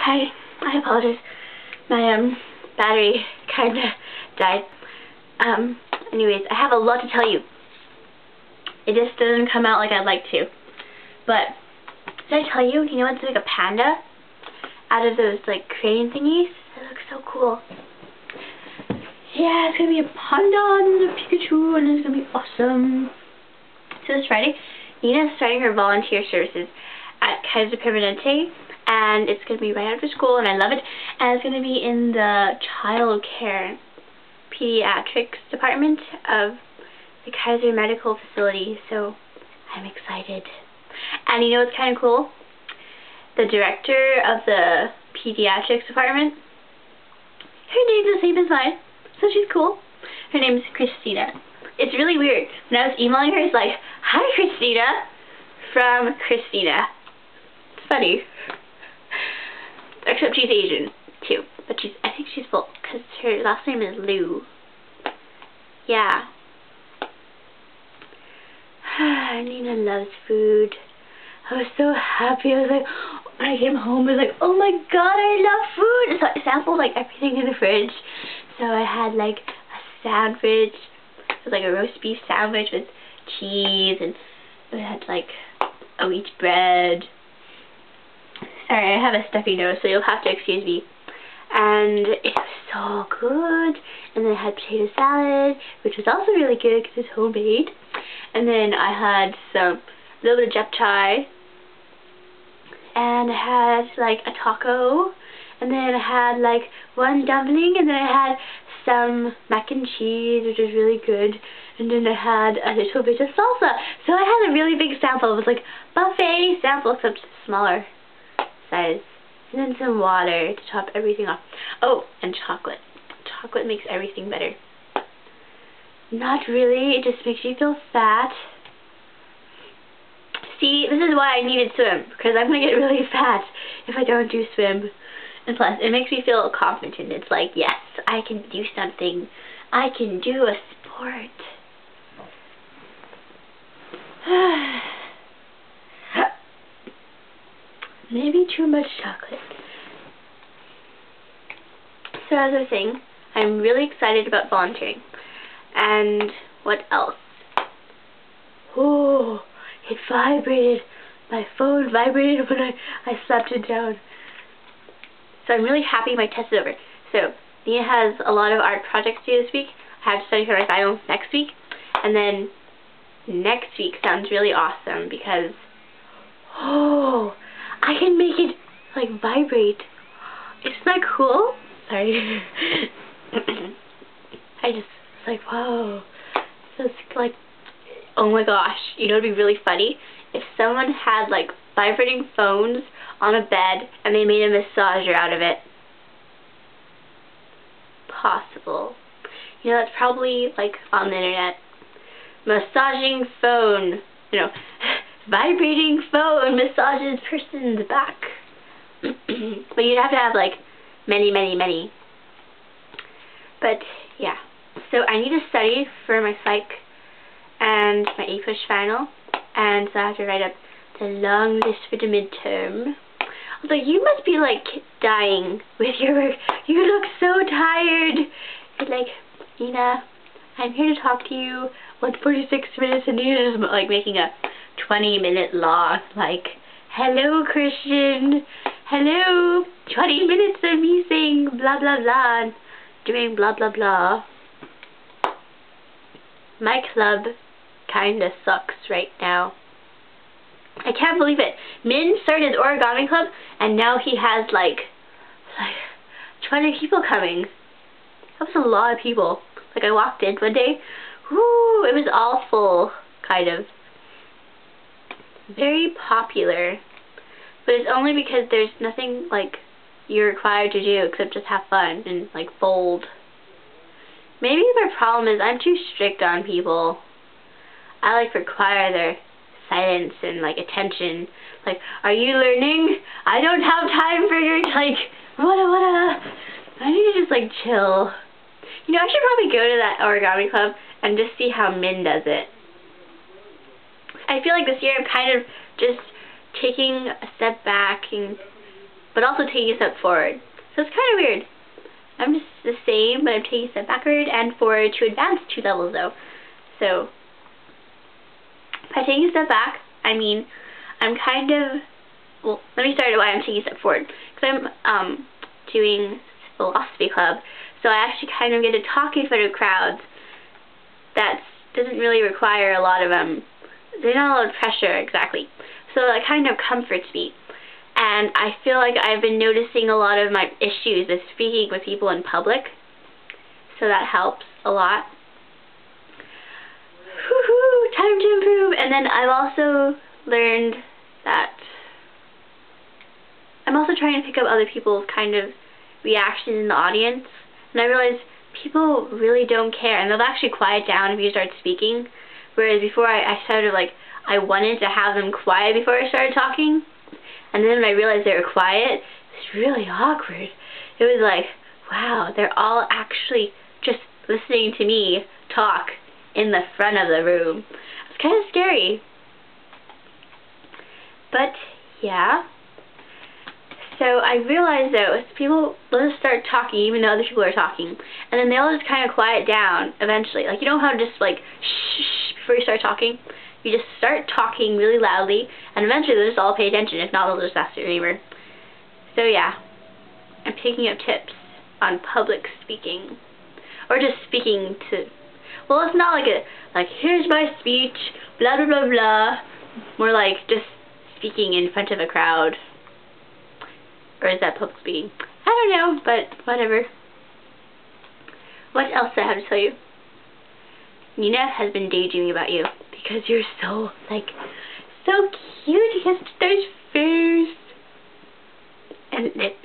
Hi, I apologize. My battery kinda died. Anyways, I have a lot to tell you. It just doesn't come out like I'd like to. But did I tell you? You know what's like a panda out of those like crane thingies? It looks so cool. Yeah, it's gonna be a panda and a Pikachu, and it's gonna be awesome. So this Friday, Nina's starting her volunteer services at Kaiser Permanente, and it's going to be right after school, and I love it. And it's going to be in the child care pediatrics department of the Kaiser Medical Facility, so I'm excited. And you know what's kind of cool? The director of the pediatrics department, her name's the same as mine, so she's cool. Her name's Christina. It's really weird. When I was emailing her, it's like, "Hi, Christina," from Christina. It's funny. Except she's Asian, too. But I think she's full, because her last name is Liu. Yeah. Nina loves food. I was so happy. I was like, when I came home, I was like, oh my god, I love food. So I sampled like everything in the fridge. So I had like a sandwich. It was like a roast beef sandwich with cheese, and it had like a wheat bread. Sorry, I have a stuffy nose, so you'll have to excuse me. And it was so good. And then I had potato salad, which was also really good because it's homemade. And then I had a little bit of japchae. And I had like a taco. And then I had like one dumpling. And then I had some mac and cheese, which was really good. And then I had a little bit of salsa. So I had a really big sample. It was like buffet sample, except smaller size. And then some water to top everything off. Oh, and chocolate. Chocolate makes everything better. Not really, it just makes you feel fat. See, this is why I needed swim, because I'm going to get really fat if I don't do swim. And plus, it makes me feel confident. It's like, yes, I can do something. I can do a sport. Maybe too much chocolate. So as I was saying, I'm really excited about volunteering. And what else? Oh, it vibrated. My phone vibrated when I slapped it down. So I'm really happy my test is over. So Nina has a lot of art projects due this week. I have to study for my finals next week. And then next week sounds really awesome because, oh, I can make it like vibrate. Isn't that cool? Sorry. I just was like, wow. So it's like, oh my gosh. You know what would be really funny? If someone had like vibrating phones on a bed and they made a massager out of it. Possible. You know, that's probably like on the internet. Massaging phone. You know, vibrating phone massages person's back. But you'd have to have like many. But yeah. So I need to study for my psych and my A-push final. And so I have to write up the long list for the midterm. Although you must be like dying with your work. You look so tired. It's like, Nina, I'm here to talk to you. 46 minutes, and Nina's like making a 20-minute long, like, hello Christian, hello, 20 minutes of me saying blah blah blah, and doing blah blah blah. My club kinda sucks right now. I can't believe it. Min started his origami club, and now he has like 20 people coming. That was a lot of people. Like I walked in one day, whoo, it was all full, kind of. Very popular, but it's only because there's nothing like you're required to do except just have fun and like fold. Maybe my problem is I'm too strict on people. I like require their silence and like attention. Like, are you learning? I don't have time for your like what. I need to just like chill. You know, I should probably go to that origami club and just see how Min does it. I feel like this year I'm kind of just taking a step back and but also taking a step forward. So it's kind of weird. I'm just the same, but I'm taking a step backward and forward to advance 2 levels though. So by taking a step back, I mean I'm kind of, well, let me start at why I'm taking a step forward. Because I'm doing philosophy club, so I actually kind of get to talk in front of crowds. That doesn't really require a lot of, there's not a lot of pressure exactly. So that kind of comforts me. And I feel like I've been noticing a lot of my issues with speaking with people in public. So that helps a lot. Woohoo! Time to improve! And then I've also learned that I'm also trying to pick up other people's kind of reactions in the audience. And I realize people really don't care. And they'll actually quiet down if you start speaking. Whereas before I started like, I wanted to have them quiet before I started talking. And then when I realized they were quiet, it's really awkward. It was like, wow, they're all actually just listening to me talk in the front of the room. It's kind of scary. But, yeah. So I realized though, if people, they'll just start talking even though other people are talking. And then they'll just kind of quiet down eventually. Like, you know how to just like, shh, before you start talking? You just start talking really loudly, and eventually they'll just all pay attention. If not, they'll just ask your neighbor. So yeah, I'm picking up tips on public speaking. Or just speaking to, well, it's not like here's my speech, blah, blah, blah, blah. More like just speaking in front of a crowd. Or is that public speaking? I don't know, but whatever. What else do I have to tell you? Nina has been daydreaming about you because you're so, like, so cute. You have those furs and lips.